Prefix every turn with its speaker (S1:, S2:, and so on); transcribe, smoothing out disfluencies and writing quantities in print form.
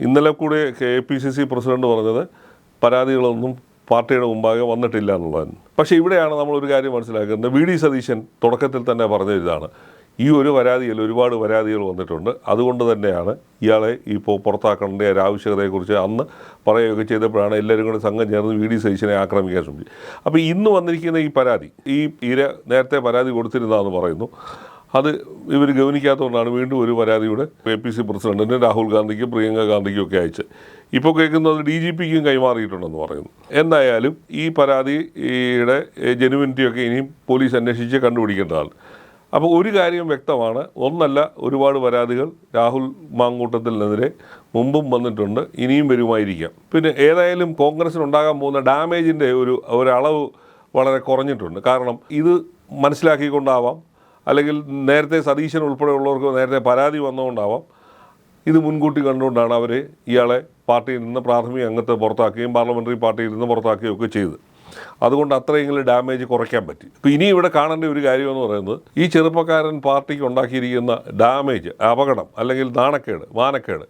S1: ഇന്നലെ കൂടി KPCC president പറഞ്ഞത് പരാതികളൊന്നും പാർട്ടിയുടെ മുമ്പാകെ വന്നിട്ടില്ല എന്നുള്ളതാണ്. പക്ഷേ ഇവിടെയാണ് നമ്മളൊരു കാര്യം മനസ്സിലാക്കുന്നത്. VD സതീശൻ തുടക്കത്തിൽ തന്നെ പറഞ്ഞ ഇതാണ്, ഈ ഒരു പരാതിയിൽ ഒരുപാട് പരാതികൾ വന്നിട്ടുണ്ട്, അതുകൊണ്ട് തന്നെയാണ് ഇയാളെ ഇപ്പോൾ പുറത്താക്കേണ്ട ഒരു ആവശ്യകതയെക്കുറിച്ച് അന്ന് പറയുകയൊക്കെ ചെയ്തപ്പോഴാണ് എല്ലാവരും കൂടി സംഘം ചേർന്ന് VD സതീശനെ ആക്രമിക്കാൻ ശ്രമിച്ചത്. അപ്പോൾ ഇന്ന് വന്നിരിക്കുന്ന ഈ പരാതി, ഈ ഇര നേരത്തെ പരാതി കൊടുത്തിരുന്നതെന്ന് പറയുന്നു, അത് ഇവർ ഗവനിക്കാത്തതുകൊണ്ടാണ് വീണ്ടും ഒരു പരാതിയുടെ APC പ്രസിഡന്റിന് രാഹുൽ ഗാന്ധിക്കും പ്രിയങ്ക ഗാന്ധിക്കും ഒക്കെ അയച്ച് ഇപ്പോൾ കേൾക്കുന്നത് DGPക്കും കൈമാറിയിട്ടുണ്ടെന്ന് പറയുന്നു. എന്തായാലും ഈ പരാതിയുടെ ജെനുവിനിറ്റിയൊക്കെ ഇനിയും പോലീസ് അന്വേഷിച്ച് കണ്ടുപിടിക്കേണ്ടതാണ്. അപ്പോൾ ഒരു കാര്യം വ്യക്തമാണ്, ഒന്നല്ല ഒരുപാട് പരാതികൾ രാഹുൽ മാങ്കൂട്ടത്തിനെതിരെ മുമ്പും വന്നിട്ടുണ്ട്, ഇനിയും വരുമായിരിക്കാം. പിന്നെ ഏതായാലും കോൺഗ്രസിനുണ്ടാകാൻ പോകുന്ന ഡാമേജിൻ്റെ ഒരളവ് വളരെ കുറഞ്ഞിട്ടുണ്ട്. കാരണം ഇത് മനസ്സിലാക്കിക്കൊണ്ടാവാം, അല്ലെങ്കിൽ നേരത്തെ സതീശൻ ഉൾപ്പെടെയുള്ളവർക്ക് നേരത്തെ പരാതി വന്നുകൊണ്ടാവാം, ഇത് മുൻകൂട്ടി കണ്ടുകൊണ്ടാണ് അവർ ഇയാളെ പാർട്ടിയിൽ നിന്ന് പ്രാഥമിക അംഗത്തെ പുറത്താക്കുകയും പാർലമെൻ്ററി പാർട്ടിയിൽ നിന്ന് പുറത്താക്കുകയും ഒക്കെ ചെയ്തത്. അതുകൊണ്ട് അത്രയെങ്കിലും ഡാമേജ് കുറയ്ക്കാൻ പറ്റി. ഇപ്പോൾ ഇനി ഇവിടെ കാണേണ്ട ഒരു കാര്യമെന്ന് പറയുന്നത്, ഈ ചെറുപ്പക്കാരൻ പാർട്ടിക്ക് ഉണ്ടാക്കിയിരിക്കുന്ന ഡാമേജ്, അപകടം അല്ലെങ്കിൽ നാണക്കേട്, മാനക്കേട്